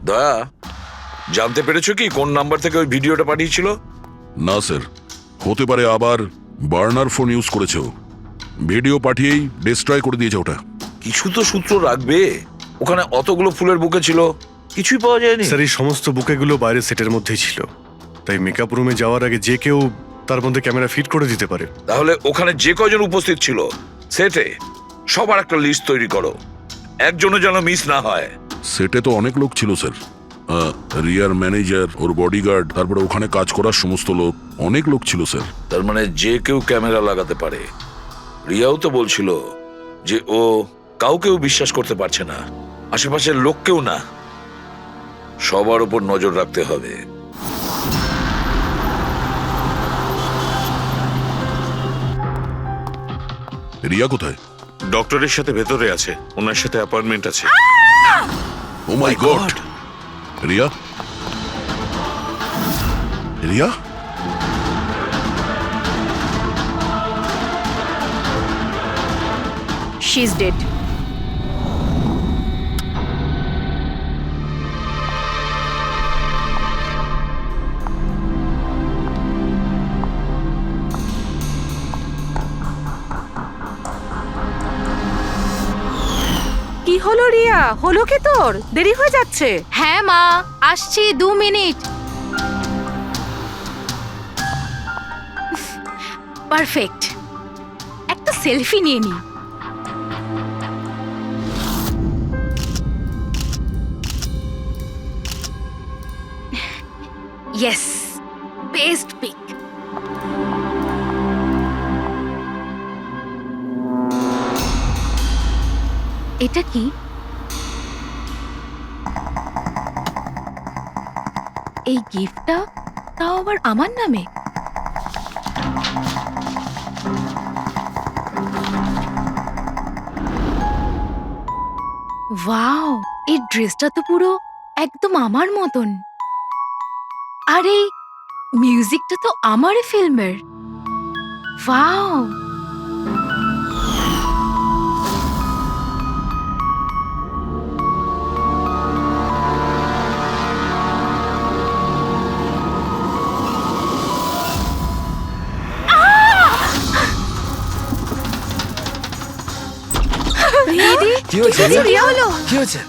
দয়া, জানতে পেরেছো কি কোন নাম্বার থেকে ওই ভিডিওটা পাঠিয়েছিল? না স্যার, হতে পারে আবার বার্নার ফোন ইউজ করেছে ও। ভিডিও পাঠিয়েই ডিস্ট্রয় করে দিয়েছে ওটা। কিছু তো সূত্র রাখবে। ওখানে অতগুলো ফুলের বুকে ছিল, কিছুই পাওয়া যায়নি। স্যার, এই সমস্ত বুকেগুলো বাইরের সেটের মধ্যেই ছিল, তাই মেকআপ রুমে যাওয়ার আগে যে কেউ তার মধ্যে ক্যামেরা ফিট করে দিতে পারে। তাহলে ওখানে যে কয়জন উপস্থিত ছিল সেটে সবার একটা লিস্ট তৈরি করো, একজনও যেন মিস না হয়। সেটে তো অনেক লোক ছিল স্যার, রিয়ার ম্যানেজার, ওর বডিগার্ড, তারপরে ওখানে কাজ করার সমস্ত লোক, অনেক লোক ছিল স্যার। তার মানে যে কেউ ক্যামেরা লাগাতে পারে। রিয়াও তো বলছিল যে ও কাউকেও বিশ্বাস করতে পারছে না, আশেপাশের লোককেও না। সবার উপর নজর রাখতে হবে। রিয়া কোথায়? ডক্টরের সাথে ভেতরে আছে, ওনার সাথে অ্যাপয়েন্টমেন্ট আছে। Oh my god! Riya, Riya, She's dead. কি হলো রিয়া? হলো কি তোর? দেরি হয়ে যাচ্ছে। হ্যাঁ মা, আসছি 2 মিনিট। পারফেক্ট, একটা সেলফি নিয়ে নি। Yes, best pick. এটা কি? এই গিফটটা তাও আবার আমার নামে। ওয়াও, এই ড্রেসটা তো পুরো একদম আমার মতন। আর এই মিউজিকটা তো আমারই ফিল্মের। ওয়াও, দিদি, কি হয়েছে দিদি, কি হলো? কি হয়েছে?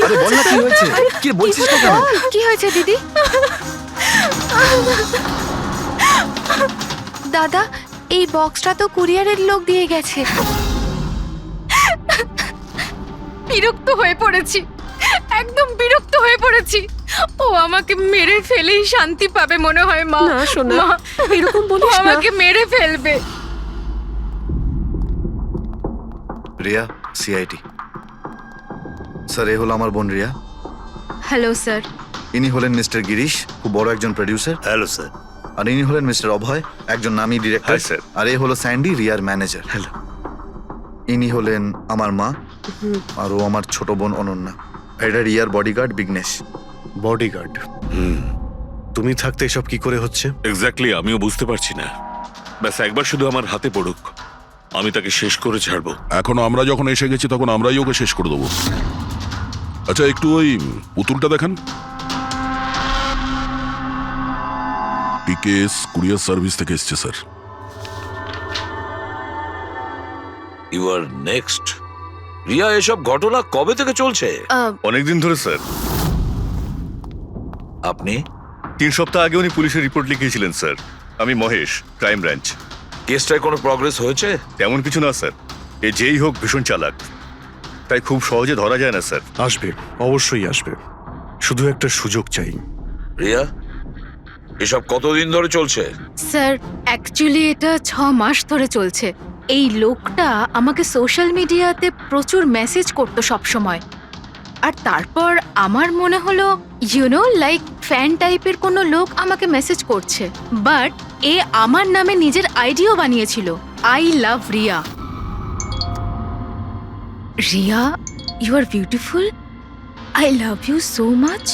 আরে বল না কি হয়েছে? কি বলছিস না কেন? কি হয়েছে দিদি? দাদা, এই বক্সটা তো কুরিয়ারের লোক দিয়ে গেছে। বিরক্ত হয়ে পড়েছি, একদম বিরক্ত হয়ে পড়েছি। ও আমাকে মেরে ফেলেই শান্তি পাবে মনে হয় মা। না সোনা, মা, এরকম ও বলিস না। আমাকে মেরে ফেলবে। রিয়া, সিআইটি। স্যার, এ হলো আমার বোন রিয়া। Hello sir. ইনি হলেন মিস্টার গিরিশ, খুব বড় একজন প্রডিউসার। Hello sir. আর ইনি হলেন মিস্টার অভয়, একজন নামী ডিরেক্টর। Hi, sir. আর এ হলো স্যান্ডি, রিয়ার ম্যানেজার। হ্যালো। ইনি হলেন আমার মা, আর ও আমার ছোট বোন অনন্যা। এটা রিয়ার বডিগার্ড বিঘ্নেশ। বডিগার্ড? তুমি থাকতে এসব কি করে হচ্ছে? এক্স্যাক্টলি, আমিও বুঝতে পারছি না। ব্যাস একবার শুধু আমার হাতে পড়ুক, আমি তাকে শেষ করে ছাড়বো। এখনো আমরা যখন এসে গেছি তখন আমরাই ওকে শেষ করে দেবো। আচ্ছা, একটু ওই পুতুলটা দেখান। পিকেএস কুরিয়ার সার্ভিস থেকে এসছে sir. You are next. Riya, এসব ঘটনা কবে থেকে চলছে? অনেকদিন ধরে স্যার। আপনি 3 সপ্তাহ আগে উনি পুলিশের রিপোর্ট লিখিয়েছিলেন স্যার। আমি মহেশ, ক্রাইম ব্রাঞ্চ। কেসটায় কোনো প্রগ্রেস হয়েছে? তেমন কিছু না স্যার, এ যেই হোক ভীষণ চালাক, তাই খুব সহজে ধরা যায় না স্যার। আসবে, অবশ্যই আসবে, শুধু একটা সুযোগ চাই। রিয়া, এসব কতদিন ধরে চলছে? স্যার, অ্যাকচুয়ালি এটা 6 মাস ধরে চলছে। এই লোকটা আমাকে সোশ্যাল মিডিয়াতে প্রচুর মেসেজ করতো সব সময়। আর তারপর আমার মনে হলো লাইক ফ্যান টাইপের কোনো লোক আমাকে মেসেজ করছে। বাট এ আমার নামে নিজের আইডিও বানিয়েছিল, I love Riya. Riya, you are beautiful, I love you so much,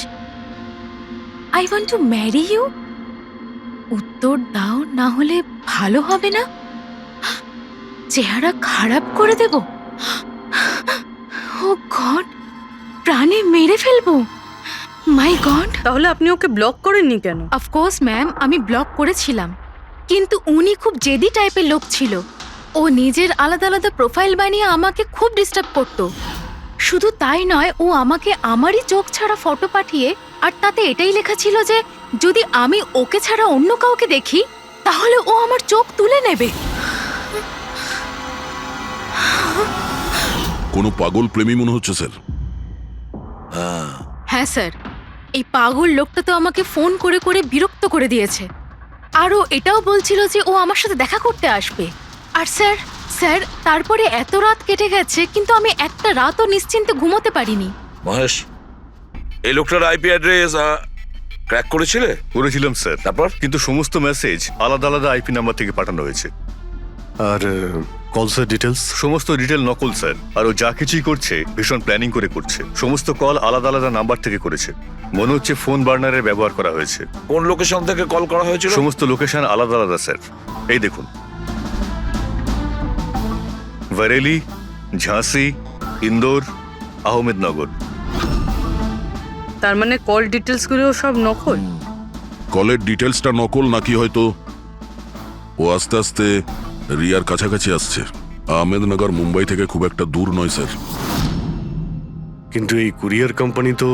I want to marry you. উত্তর দাও, না হলে ভালো হবে না। চেহারা খারাপ করে দেব। ও গড, প্রাণে মেরে ফেলবো। মাই গড, তাহলে আপনি ওকে ব্লক করেননি কেন? অফকোর্স ম্যাম, আমি ব্লক করেছিলাম, কিন্তু উনি খুব জেদি টাইপের লোক ছিল। ও নিজের আলাদা আলাদা প্রোফাইল বানিয়ে আমাকে খুব ডিস্টার্ব করতো। শুধু তাই নয়, ও আমাকে আমারই চোখ ছাড়া ফটো পাঠিয়ে, আর তাতে এটাই লেখা ছিল যে যদি আমি ওকে ছাড়া অন্য কাউকে দেখি তাহলে ও আমার চোখ তুলে নেবে। কোনো পাগল প্রেমী মনে হচ্ছে স্যার। হ্যাঁ স্যার, এই পাগল লোকটা তো আমাকে ফোন করে করে বিরক্ত করে দিয়েছে। আর ও এটাও বলছিল যে ও আমার সাথে দেখা করতে আসবে। আর স্যার স্যার তারপরে এত রাত কেটে গেছে, কিন্তু আমি একটা রাতও নিশ্চিন্তে ঘুমোতে পারিনি। মহেশ, এই লোকটার আইপি অ্যাড্রেস ক্র্যাক করেছিলে? করেছিলাম স্যার, তারপর? কিন্তু সমস্ত মেসেজ আলাদা আলাদা আইপি নাম্বার থেকে পাঠানো হয়েছে। আর কলসের ডিটেলস সমস্ত ডিটেল নকল স্যার। আর ও যা কিছুই করছে ভীষণ প্ল্যানিং করে করছে। সমস্ত কল আলাদা আলাদা নাম্বার থেকে করেছে। মনে হচ্ছে ফোন বার্নারের ব্যবহার করা হয়েছে। কোন লোকেশন থেকে কল করা হয়েছিল? সমস্ত লোকেশন আলাদা আলাদা স্যার। এই দেখুন, বরেলি, ঝাঁসি, ইন্দোর, আহমেদনগর। তার মানে কল ডিটেলস গুলো সব নকল? কলের ডিটেলসটা নকল, নাকি হয়তো ও আস্তে আস্তে রিয়ার কাছাকাছি আসছে। আহমেদনগর মুম্বাই থেকে খুব একটা দূর নয় স্যার। কিন্তু এই কুরিয়ার কোম্পানি তো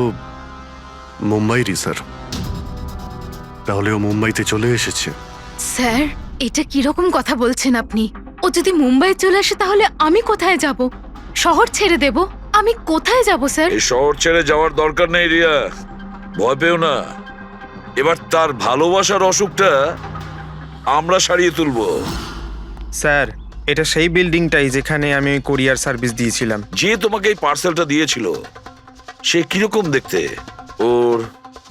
মুম্বাইরই স্যার। তাহলে ও মুম্বাইতে চলে এসেছে। স্যার, এটা কিরকম কথা বলছেন আপনি? ও যদি মুম্বাই চলে আসে তাহলে আমি কোথায় যাব? শহর ছেড়ে দেব? আমি কোথায় যাব স্যার? এই শহর ছেড়ে যাওয়ার দরকার নেই রিয়া, ভয় পেও না। এবার তার ভালোবাসার অসুখটা আমরা সারিয়ে তুলবো। স্যার, এটা সেই বিল্ডিংটাই যেখানে আমি ওই কোরিয়ার সার্ভিস দিয়েছিলাম। যে তোমাকে এই পার্সেলটা দিয়েছিল সে কিরকম দেখতে? ওর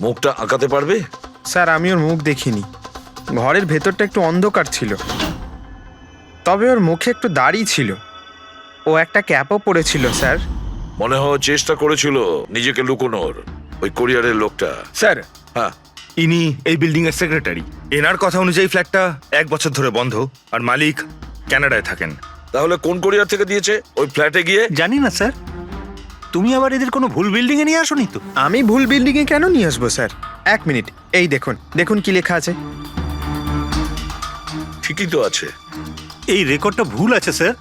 মুখটা আঁকাতে পারবে? স্যার, আমি ওর মুখ দেখিনি। ঘরের ভেতরটা একটু অন্ধকার ছিল, তবে ওর মুখে একটু দাড়ি ছিল। ও একটা ক্যাপও পরেছিল স্যার। মনে হয় চেষ্টা করেছিল নিজেকে লুকোনোর, ওই কোরিয়ারের লোকটা। স্যার, হ্যাঁ, ইনি এই বিল্ডিং এর সেক্রেটারি। এনার কথা অনুযায়ী ফ্ল্যাটটা 1 বছর ধরে বন্ধ, আর মালিক কানাডায় থাকেন। তাহলে কোন কোরিয়ার থেকে দিয়েছে? ওই ফ্ল্যাটে গিয়ে? জানি না স্যার। তুমি আবার এদের কোনো ভুল বিল্ডিং এ নিয়ে আসোনি তো? আমি ভুল বিল্ডিংয়ে কেন নিয়ে আসবো স্যার? 1 মিনিট, এই দেখুন দেখুন কি লেখা আছে। ঠিকই তো আছে। এই রেকর্ডটা ভুল আছে স্যার।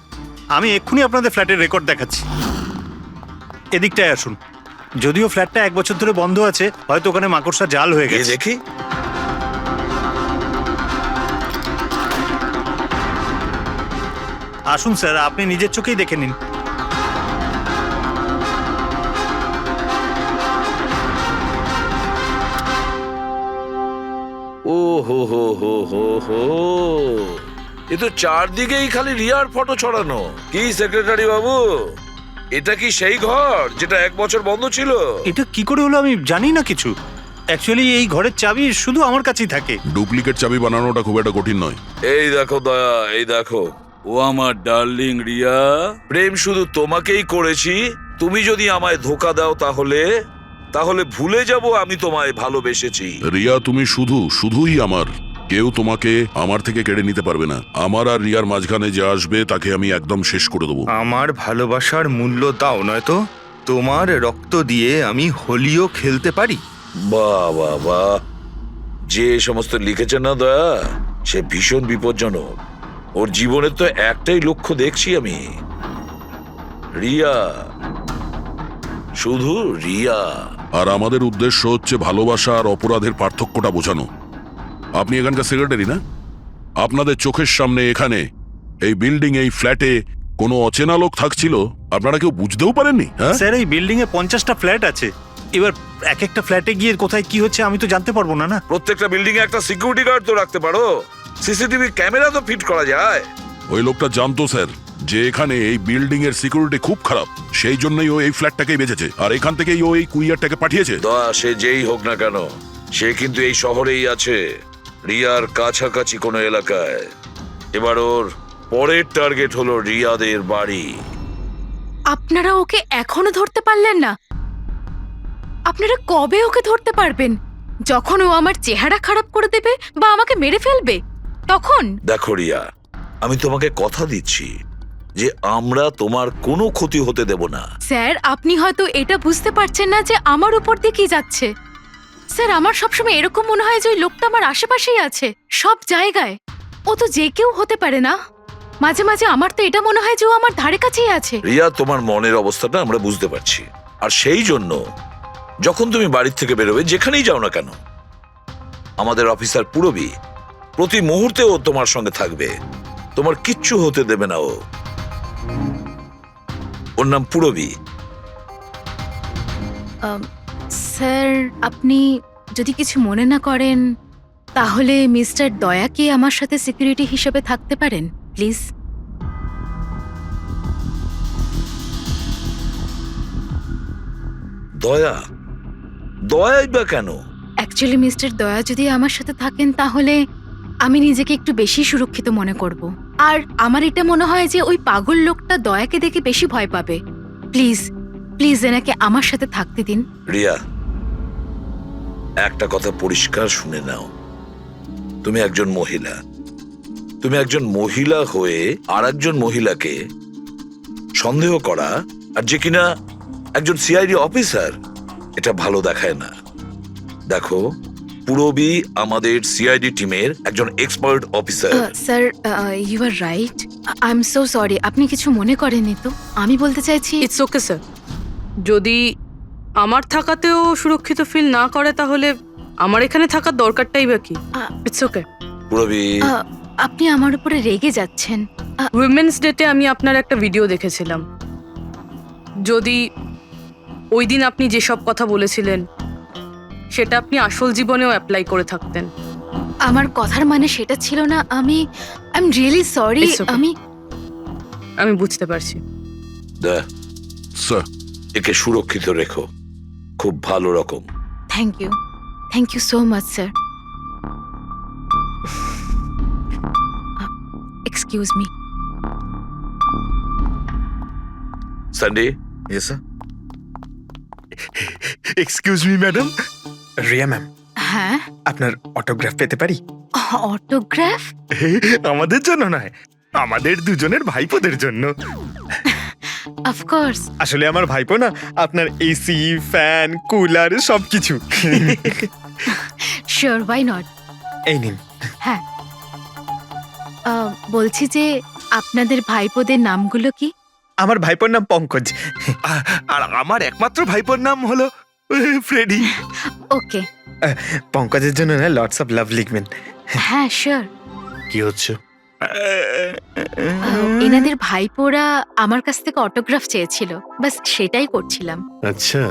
আমি এক্ষুনি আপনাদের ফ্ল্যাটের রেকর্ড দেখাচ্ছি। এদিকটায় আসুন। যদিও ফ্ল্যাটটা 1 বছর ধরে বন্ধ আছে, হয়তো ওখানে মাকড়সা জাল হয়ে গিয়ে গেছে। দেখি। আসুন স্যার, আপনি নিজের চোখেই দেখে নিন। ও হো হো হো হো হো, এ তো চারদিকেই খালি রিয়ার ফটো ছড়ানো। কি সেক্রেটারি বাবু, এটা কি সেই ঘর যেটা 1 বছর বন্ধ ছিল? এটা কি করে হলো আমি জানি না কিছু। অ্যাকচুয়ালি এই ঘরের চাবি শুধু আমার কাছেই থাকে। ডুপ্লিকেট চাবি বানানোটা খুব একটা কঠিন নয়। এই দেখো দয়া, এই দেখো, ও আমার ডার্লিং রিয়া, প্রেম শুধু তোমাকেই করেছি। তুমি যদি আমায় ধোকা দাও তাহলে তাহলে ভুলে যাব আমি তোমায় ভালোবেসেছি। রিয়া, তুমি শুধুই আমার। কেউ তোমাকে আমার থেকে কেড়ে নিতে পারবে না। আমার আর রিয়ার মাঝখানে যে আসবে তাকে আমি একদম শেষ করে দেবো। আমার ভালোবাসার মূল্য দাও, নয়তো তোমার রক্ত দিয়ে আমি হোলিও খেলতে পারি। বাহ বাহ বাহ, যে সমস্ত লিখেছে না দয়া, সে ভীষণ বিপজ্জনক। ওর জীবনের তো একটাই লক্ষ্য দেখছি আমি, রিয়া, শুধু রিয়া। আর আমাদের উদ্দেশ্য হচ্ছে ভালোবাসা আর অপরাধের পার্থক্যটা বোঝানো। আপনি এখানকার সেক্রেটারি না? আপনাদের চোখের সামনে এখানে এই বিল্ডিং, এই ফ্ল্যাটে কোনো অচেনা লোক থাকছিল, আপনারা কেউ বুঝতেও পারেননি? হ্যাঁ স্যার, এই বিল্ডিং এ 50টা ফ্ল্যাট আছে। এবার এক একটা ফ্ল্যাটে গিয়ে কোথায় কি হচ্ছে আমি তো জানতে পারবো না। না, প্রত্যেকটা বিল্ডিং এ একটা সিকিউরিটি গার্ড তো রাখতে পারো, সিসিটিভি ক্যামেরা তো ফিট করা যায়। ওই লোকটা জানতো স্যার যে এখানে এই বিল্ডিং এর সিকিউরিটি খুব খারাপ, সেই জন্যই ও এই ফ্ল্যাটটাকেই বেঁচেছে, আর এখান থেকেই ও এই কুরিয়ারটাকে পাঠিয়েছে। দয়া, সে যেই হোক না কেন, সে কিন্তু এই শহরেই আছে, রিয়ার কাছাকাছি কোনো এলাকায়। এবার ওর পরের টার্গেট হলো রিয়াদের বাড়ি। আপনারা ওকে এখনো ধরতে পারলেন না? আপনারা কবে ওকে ধরতে পারবেন? যখন ও আমার চেহারা খারাপ করে দেবে বা আমাকে মেরে ফেলবে তখন? দেখো রিয়া, আমি তোমাকে কথা দিচ্ছি যে আমরা তোমার কোনো ক্ষতি হতে দেব না। স্যার, আপনি হয়তো এটা বুঝতে পারছেন না যে আমার উপর দিয়ে কি যাচ্ছে। স্যার আমার সবসময় এরকম মনে হয় যে ওই লোকটা আমার আশেপাশেই আছে, সব জায়গায়। ও তো যে কেউ হতে পারে না? মাঝে মাঝে আমার তো এটা মনে হয় যে ও আমার ধারে কাছেই আছে। রিয়া, তোমার মনের অবস্থাটা আমরা বুঝতে পারছি, আর সেই জন্য যখন তুমি বাড়ির থেকে বেরোবে, যেখানেই যাও না কেন, আমাদের অফিসার পুরবী প্রতি মুহূর্তে ও তোমার সঙ্গে থাকবে, তোমার কিচ্ছু হতে দেবে না ও। ওর নাম পুরবী। স্যার আপনি যদি কিছু মনে না করেন তাহলে মিস্টার দয়াকে আমার সাথে সিকিউরিটি হিসেবে থাকতে পারেন প্লিজ। দয়া? দয়াই বা কেন? অ্যাকচুয়ালি মিস্টার দয়া যদি আমার সাথে থাকেন তাহলে আমি নিজেকে একটু বেশি সুরক্ষিত মনে করব। আর আমার এটা মনে হয় যে ওই পাগল লোকটা দয়াকে দেখে বেশি ভয় পাবে। প্লিজ প্লিজ এনাকে আমার সাথে থাকতে দিন। রিয়া, একটা কথা পরিষ্কার শুনে নাও, তুমি একজন মহিলা। তুমি একজন মহিলা হয়ে আর একজন মহিলাকে সন্দেহ করা, আর যে কিনা একজন সিআইডি অফিসার, এটা ভালো দেখায় না। দেখো, পুরবী আমাদের সিআইডি টিমের একজন expert officer. Sir you are right, I am so sorry. আপনি কিছু মনে করেননি তো? আমি বলতে চাইছি ইটস ওকে স্যার, যদি আমার থাকাতেও সুরক্ষিত ফিল না করে তাহলে আমার এখানে থাকার দরকারটাই বা কি? It's okay. পুরবী, আপনি আমার উপরে রেগে যাচ্ছেন। উইমেন্স ডেতে আমি আপনার একটা ভিডিও দেখেছিলাম। যদি ওই দিন আপনি যেসব কথা বলেছিলেন সেটা আপনি আসল জীবনেও অ্যাপ্লাই করে থাকতেন। আমার কথার মানে সেটা ছিল না। I am really sorry. It's okay. আমি বুঝতে পারছি। স্যার, একে সুরক্ষিত রেখো, খুব ভালো রকম। Thank you so much sir. Excuse me. Sunday. Yes sir. Excuse me madam. Riya ma'am, হ্যাঁ, আপনার অটোগ্রাফ পেতে পারি? অটোগ্রাফ? আমাদের জন্য নয়, আমাদের দুজনের ভাইপোদের জন্য। অফকোর্স। আসলে আমার ভাইপো না আপনার এসি, ফ্যান, কুলার সবকিছু। Sure, why not. এই নিন। হ্যাঁ, বলছি যে আপনাদের ভাইপোদের নামগুলো কি? আমার ভাইপোর নাম পঙ্কজ। আর আমার একমাত্র ভাইপোর নাম হলো ফ্রেডি। ওকে। পঙ্কজের জন্য না লটস অফ লাভ লিখবেন। হ্যাঁ শিওর। কি হচ্ছে? এনাদের ভাইপোরা আমার কাছ থেকে অটোগ্রাফ চেয়েছিল, বাস সেটাই করছিলাম। আচ্ছা,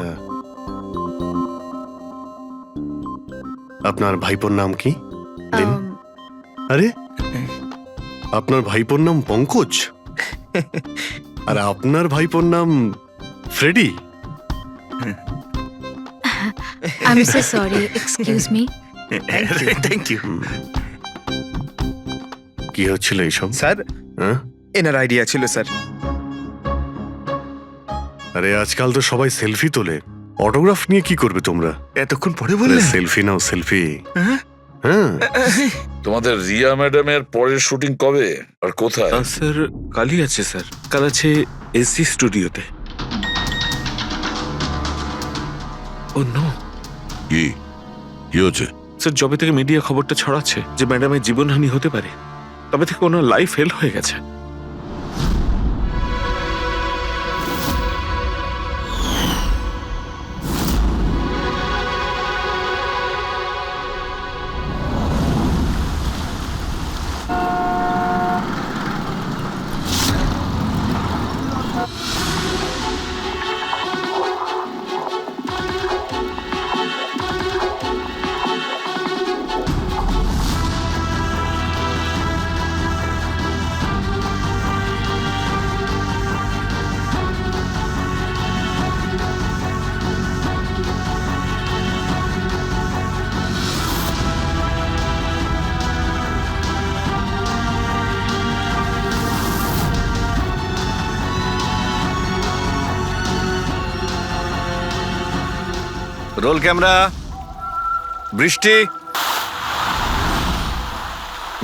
আপনার ভাইপোর নাম কি? দিন। আরে, আপনার ভাইপোর নাম পঙ্কজ আর আপনার ভাইপোর নাম Freddy? I am so sorry, excuse me. Thank you. কি হচ্ছিল এইসব? স্যার, হ্যাঁ? এনার আইডিয়া ছিল স্যার। আরে আজকাল তো সবাই সেলফি তোলে, অটোগ্রাফ নিয়ে কি করবে তোমরা? এতক্ষণ পরে বললে? সেলফি নাও, সেলফি। হ্যাঁ? হ্যাঁ, তোমাদের রিয়া ম্যাডামের পরের শুটিং কবে আর কোথায়? স্যার কালই আছে স্যার, কাল আছে এসি স্টুডিওতে। ও নো কি কি হচ্ছে? স্যার, যবে থেকে মিডিয়া খবরটা ছড়াচ্ছে যে ম্যাডামের জীবনহানি হতে পারে, তবে থেকে ওনার লাইফ ফেল হয়ে গেছে। রোল ক্যামেরা, বৃষ্টি,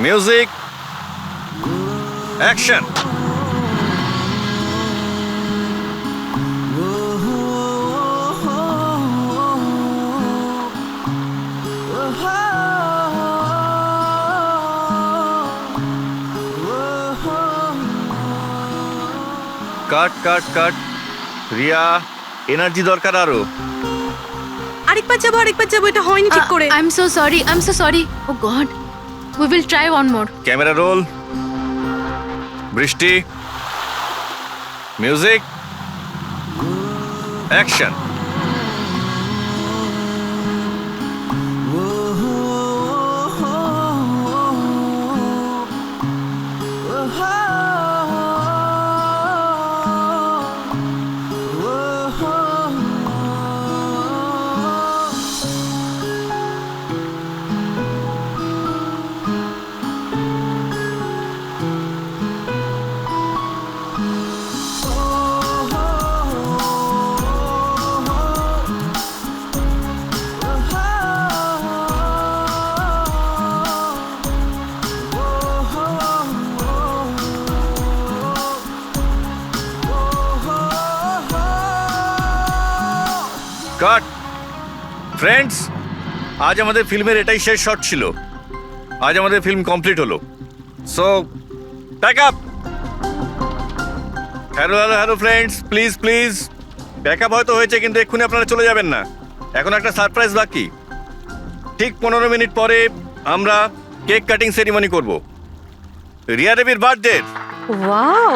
music, action. Cut cut cut. Riya, energy দরকার আরো। আরেকবার যাবো এটা হয়নি ঠিক করে। I am so sorry oh god we will try one more. Camera roll. বৃষ্টি, মিউজিক, অ্যাকশন। কাট। ফ্রেন্ডস, আজ আমাদের ফিল্মের এটাই শেষ শট ছিল। আজ আমাদের ফিল্ম কমপ্লিট হলো। So pack up. Hello hello hello friends, please please pack up হয়তো হয়েছে, কিন্তু এক্ষুনি আপনারা চলে যাবেন না। এখন একটা সারপ্রাইজ বাকি। ঠিক 15 মিনিট পরে আমরা কেক কাটিং সেরিমনি করব রিয়া দেবীর birthday. Wow,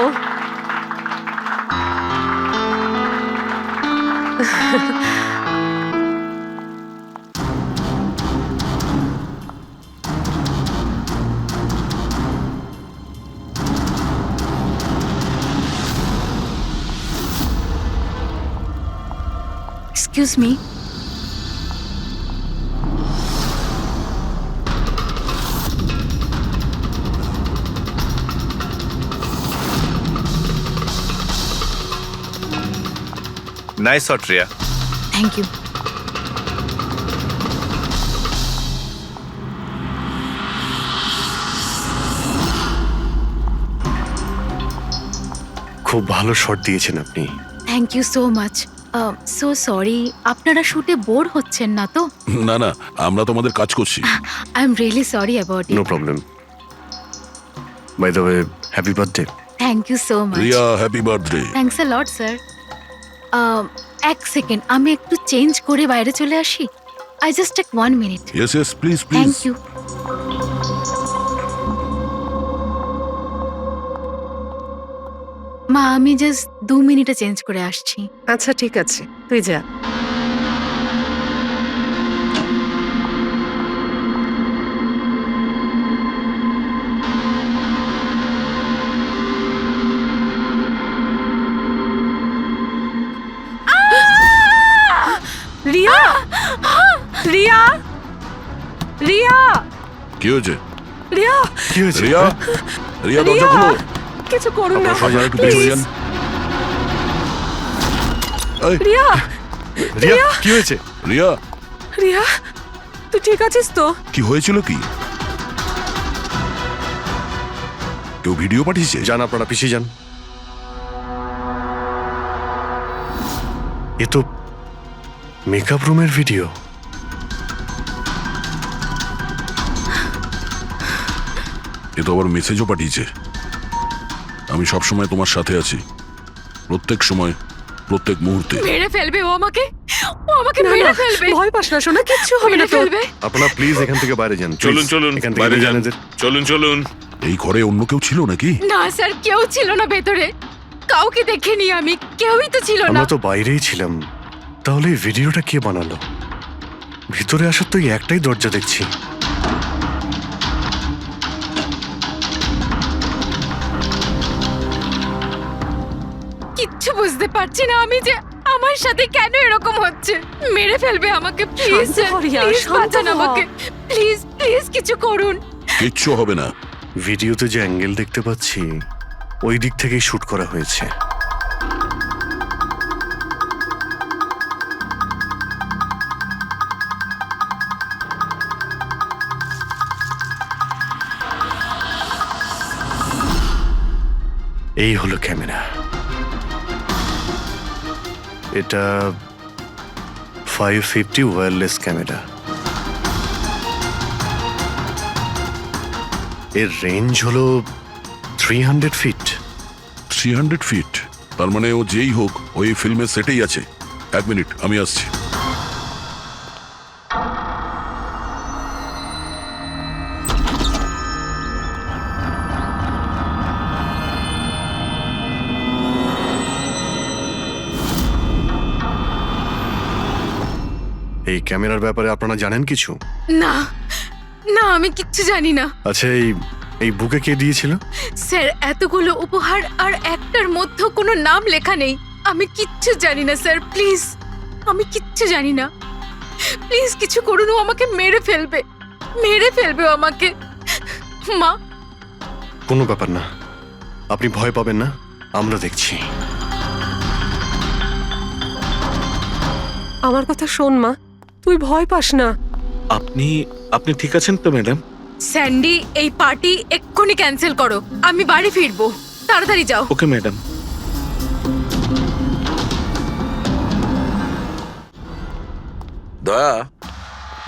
excuse me, nice shot Riya. Thank you. খুব ভালো শট দিয়েছেন আপনি। Thank you so much. So sorry, আপনারা শুটে বোর হচ্ছেন না তো? না না, আমরা তোমাদের কাজ করছি। I am really sorry about it. No problem. By the way, happy birthday. Thank you so much. Riya, happy birthday. Thanks a lot sir. এক সেকেন্ড, আমি একটু চেঞ্জ করে বাইরে চলে আসি। I just take 1 minute. Yes yes, please please. Thank you. মা, আমি just 2 মিনিটে চেঞ্জ করে আসছি। আচ্ছা ঠিক আছে, তুই যা। রিয়া, রিয়া, রিয়া, কি হয়েছে? রিয়া, কি হয়েছে? রিয়া, রিয়া দরজা খুলো। কিছু করুন না আপনারা একটু বেরিয়ে যান। এই, রিয়া, রিয়া, কি হয়েছে? রিয়া, রিয়া, তুই ঠিক আছিস তো? কি হয়েছিল কি? কেউ ভিডিও পাঠিয়েছে? যান, আপনারা পিছিয়ে যান। এ তো মেকআপ রুমের ভিডিও। এ তো আবার মেসেজও পাঠিয়েছে। আমি সব সময় তোমার সাথে আছি, প্রত্যেক সময়, প্রত্যেক মুহূর্তে। মেরে ফেলবে ও আমাকে, ও আমাকে মেরে ফেলবে। ভয় পাস না সোনা, কিচ্ছু হবে না মেরে তোর। ফেলবে। আপনারা প্লিজ এখান থেকে বাইরে যান। চলুন চলুন, এখান থেকে বাইরে যান। এদের। চলুন চলুন। এই ঘরে অন্য কেউ ছিল নাকি? না স্যার, কেউ ছিল না ভেতরে, কাউকে দেখিনি আমি, কেউই তো ছিল না। আমরা তো বাইরেই ছিলাম। তাহলে এই ভিডিওটা কে বানালো? ভিতরে আসার তো এই একটাই দরজা দেখছি। কিচ্ছু বুঝতে পারছি না আমি যে আমার সাথে কেন এরকম হচ্ছে। মেরে ফেলবে আমাকে, প্লিজ শান্ত হ রিয়া, প্লিজ শান্ত বাঁচান হ। আমাকে, প্লিজ প্লিজ কিছু করুন। কিচ্ছু হবে না। ভিডিওতে যে অ্যাঙ্গেল দেখতে পাচ্ছি, ওই দিক থেকেই শুট করা হয়েছে। এই হলো ক্যামেরা। এটা 550 ওয়্যারলেস ক্যামেরা। এর রেঞ্জ হলো 300 ফিট। 300 ফিট? তার মানে ও যেই হোক ওই ফিল্মের সেটেই আছে। 1 মিনিট, আমি আসছি। এই ক্যামেরার ব্যাপারে আপনারা জানেন কিছু? না না, আমি কিচ্ছু জানি না আচ্ছা, এই বুকে কে দিয়েছিল? স্যার। এতগুলো উপহার আর একটার মধ্যে কোনো নাম লেখা নেই। আমি কিচ্ছু জানি না স্যার, প্লিজ। আমি কিচ্ছু জানি না, প্লিজ কিছু করুন। ও আমাকে মেরে ফেলবে, মেরে ফেলবে ও আমাকে। মা, কোনো ব্যাপার না, আপনি ভয় পাবেন না, আমরা দেখছি। আমার কথা শোন মা, তুই ভয় পাস না। আপনি ঠিক আছেন তো ম্যাডাম? স্যান্ডি, এই পার্টি এক্ষুনি ক্যান্সেল করো। আমি বাড়ি ফিরবো, তাড়াতাড়ি যাও। Okay madam. দয়া,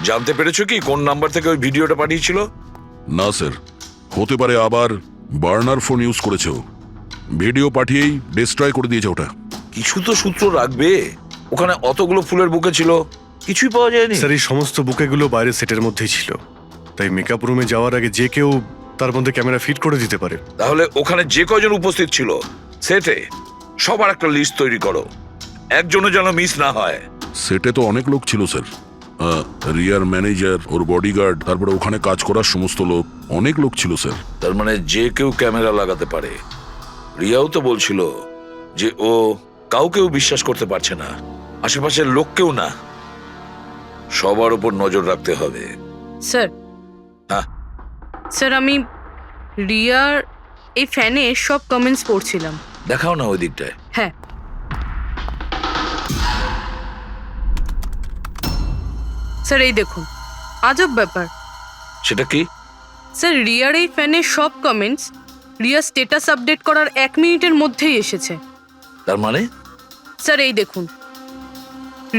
জানতে পেরেছো কি কোন নাম্বার থেকে ওই ভিডিওটা পাঠিয়েছিল? না স্যার, হতে পারে আবার বার্নার ফোন ইউজ করেছে ও। ভিডিও পাঠিয়েই ডিস্ট্রয় করে দিয়েছে ওটা। কিছু তো সূত্র রাখবে। ওখানে অতগুলো ফুলের বুকে ছিল, কিছুই পাওয়া যায়নি। স্যার, এই সমস্ত বুকেগুলো বাইরের সেটের মধ্যেই ছিল, তাই মেকআপ রুমে যাওয়ার আগে যে কেউ তার মধ্যে ক্যামেরা ফিট করে দিতে পারে। তাহলে ওখানে যে কয়জন উপস্থিত ছিল সেটে সবার একটা লিস্ট তৈরি করো, একজনও যেন মিস না হয়। সেটে তো অনেক লোক ছিল স্যার, রিয়ার ম্যানেজার, ওর বডিগার্ড, তারপরে ওখানে কাজ করার সমস্ত লোক, অনেক লোক ছিল স্যার। তার মানে যে কেউ ক্যামেরা লাগাতে পারে। রিয়াও তো বলছিল যে ও কাউকেও বিশ্বাস করতে পারছে না, আশেপাশের লোককেও না। সবার উপর নজর রাখতে হবে। স্যার, হ্যাঁ, স্যার আমি রিয়ার এই ফ্যানে সব কমেন্টস পড়ছিলাম। দেখাও না ওই দিকটায়। হ্যাঁ, স্যার এই দেখুন, আজব ব্যাপার। সেটা কি? স্যার, রিয়ার এই ফ্যানে সব কমেন্টস রিয়া স্ট্যাটাস আপডেট করার 1 মিনিটের মধ্যেই এসেছে। তার মানে স্যার এই দেখুন,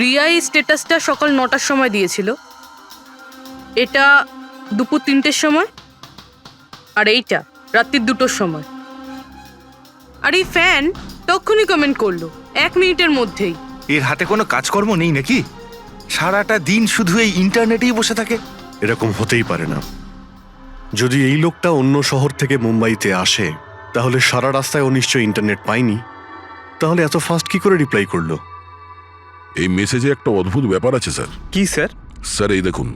রিয়া এই স্ট্যাটাসটা সকাল 9টার সময় দিয়েছিল, এটা দুপুর 3টের সময়, আর এইটা রাত্রির 2টোর সময়। আর এই ফ্যান তখনই কমেন্ট করলো 1 মিনিটের মধ্যেই। এর হাতে কোনো কাজকর্ম নেই নাকি? সারাটা দিন শুধু এই ইন্টারনেটেই বসে থাকে। এরকম হতেই পারে না। যদি এই লোকটা অন্য শহর থেকে মুম্বাইতে আসে, তাহলে সারা রাস্তায় ও নিশ্চয়ই ইন্টারনেট পায়নি। তাহলে এত ফাস্ট কি করে রিপ্লাই করলো? এই মেসেজে একটা অদ্ভুত ব্যাপার আছে স্যার। কি স্যার? স্যার এই দেখুন,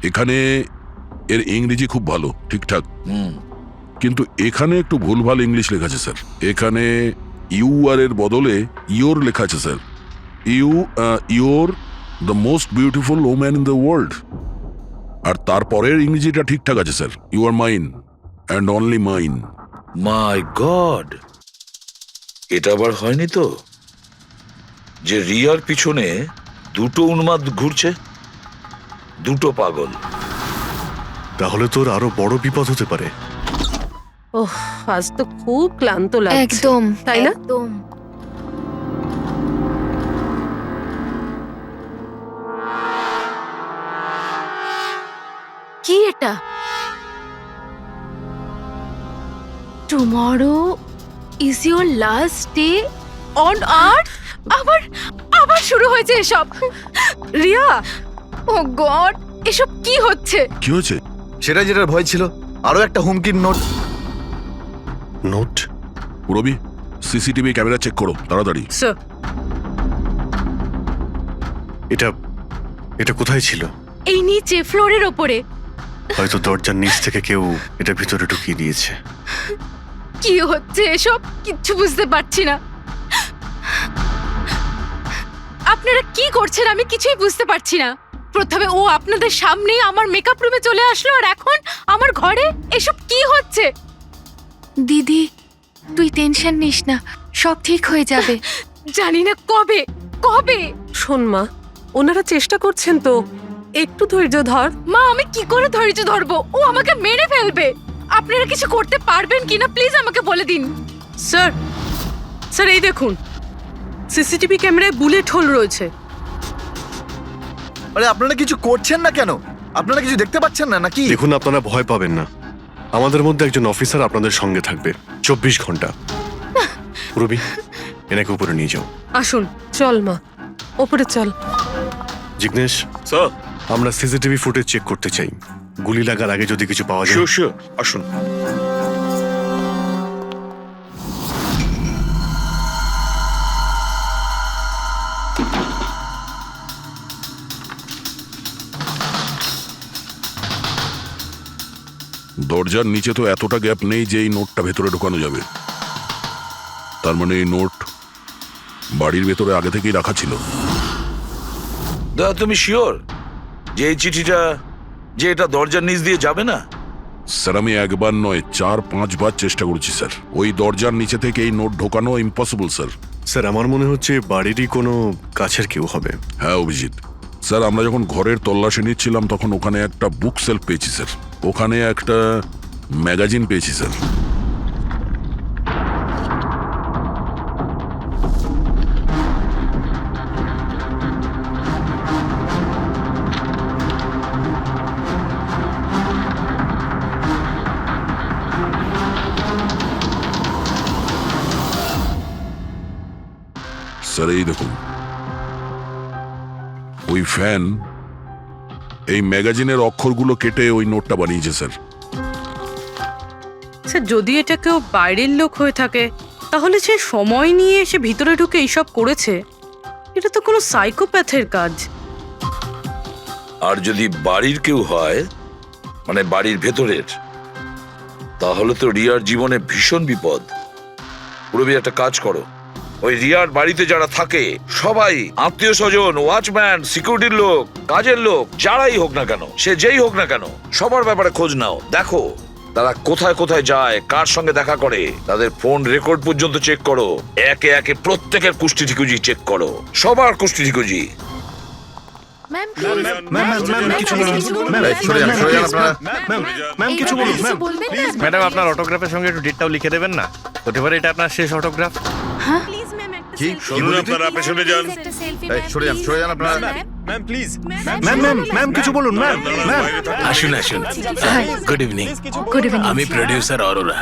এখানে এর ইংরেজি খুব ভালো, ঠিকঠাক, কিন্তু এখানে একটু ভুলভাল ইংলিশ লেখা আছে স্যার। এখানে ইউ আর এর বদলে ইয়োর লেখা আছে স্যার। You're the most beautiful woman in the world. আর তারপরের ইংরেজিটা ঠিকঠাক আছে স্যার, you are mine and only mine. My god, এটা আবার হয়নি তো যে রিয়ার পিছনে দুটো উন্মাদ ঘুরছে, দুটো পাগল। তাহলে তোর আরো বড় বিপদ হতে পারে। ওহ, আজ তো খুব ক্লান্ত লাগছে। একদম, তাই না? একদম। কি এটা? Tomorrow is your last day on earth. আবার আবার শুরু হয়েছে এসব। রিয়া, ও গড, এসব কি হচ্ছে? কি হয়েছে? সেটা যেটার ভয় ছিল, আরো একটা হুমকির নোট। নোট? রবি, সিসিটিভি ক্যামেরা চেক করো তাড়াতাড়ি। স্যার, এটা এটা কোথায় ছিল? এই নিচে ফ্লোরের ওপরে। হয়তো দরজার নিচ থেকে কেউ এটা ভিতরে ঢুকিয়ে দিয়েছে। কি হচ্ছে এসব? কিচ্ছু বুঝতে পারছি না। আপনারা কি করছেন আমি কিছুই বুঝতে পারছি না। প্রথমে ও আপনাদের সামনেই আমার মেকআপ রুমে চলে আসলো, আর এখন আমার ঘরে এসব কি হচ্ছে? দিদি, তুই টেনশন নিস না, সব ঠিক হয়ে যাবে। জানি না কবে কবে। শোন মা, ওনারা চেষ্টা করছেন তো, একটু ধৈর্য ধর। মা, আমি কি করে ধৈর্য ধরবো? ও আমাকে মেরে ফেলবে। আপনারা কিছু করতে পারবেন কিনা প্লিজ আমাকে বলে দিন। স্যার, স্যার এই দেখুন, সিসিটিভি ক্যামেরায় বুলেট হোল রয়েছে। আরে আপনারা কিছু করছেন না কেন? আপনারা কিছু দেখতে পাচ্ছেন না নাকি? দেখুন, আপনারা ভয় পাবেন না। আমাদের মধ্যে একজন অফিসার আপনাদের সঙ্গে থাকবে 24 ঘন্টা। পুরবি, এনাকে উপরে নিয়ে যাও। আসুন। চল মা, ওপরে চল। জিগ্নেশ, স্যার আমরা সিসিটিভি ফুটেজ চেক করতে চাই। গুলি লাগার আগে যদি কিছু পাওয়া যায়। শিওর শিওর, আসুন। দরজার নিচে তো এতটা গ্যাপ নেই যে এই নোটটা ভেতরে ঢোকানো যাবে। তার মানে এই নোট বাড়ির ভেতরে আগে থেকেই রাখা ছিল। দাদা তুমি শিওর যে এই চিঠিটা যে এটা দরজার নিচ দিয়ে যাবে না? স্যার আমি একবার নয় 4-5 বার চেষ্টা করেছি স্যার। ওই দরজার নিচে থেকে এই নোট ঢোকানো ইম্পসিবল স্যার। স্যার আমার মনে হচ্ছে বাড়িরই কোনো কাছের কেউ হবে। হ্যাঁ অভিজিৎ স্যার, আমরা যখন ঘরের তল্লাশি নিচ্ছিলাম তখন ওখানে একটা বুক সেলফ পেয়েছি স্যার। ওখানে একটা ম্যাগাজিন পেয়েছি স্যার। স্যার এই দেখুন, ওই ফ্যান এই ম্যাগাজিনের অক্ষরগুলো কেটে ওই নোটটা বানিয়েছে স্যার। স্যার যদি এটা কেউ বাইরের লোক হয়ে থাকে তাহলে সে সময় নিয়ে এসে ভিতরে ঢুকে এইসব করেছে। এটা তো কোনো সাইকোপ্যাথের কাজ। আর যদি বাড়ির কেউ হয়, মানে বাড়ির ভেতরের, তাহলে তো রিয়ার জীবনে ভীষণ বিপদ। পুরবি একটা কাজ করো, ওই রিয়ার বাড়িতে যারা থাকে সবাই আত্মীয় স্বজন, ওয়াচম্যান, সিকিউরিটির লোক, কাজের লোক, যারাই হোক না কেন, সে যেই হোক না কেন, সবার ব্যাপারে খোঁজ নাও। দেখো তারা কোথায় কোথায় যায়, কার সঙ্গে দেখা করে, তাদের ফোন রেকর্ড পর্যন্ত চেক করো। একে একে প্রত্যেকের কুষ্টি ঠিকুজি চেক করো, সবার কুষ্টি ঠিকুজি। ম্যাম কিছু বলুন। ম্যাডাম আপনার অটোগ্রাফের সঙ্গে একটু ডেটটাও লিখে দেবেন না? হতে পারে এটা আপনার শেষ অটোগ্রাফ। কি শুনুন, আপনারা পেছনে যান। সরে যান আপনারা। Ma'am please. ম্যাম কিছু বলুন। ম্যাম আসুন আসুন। Good evening. Good evening. আমি প্রডিউসার অরোরা।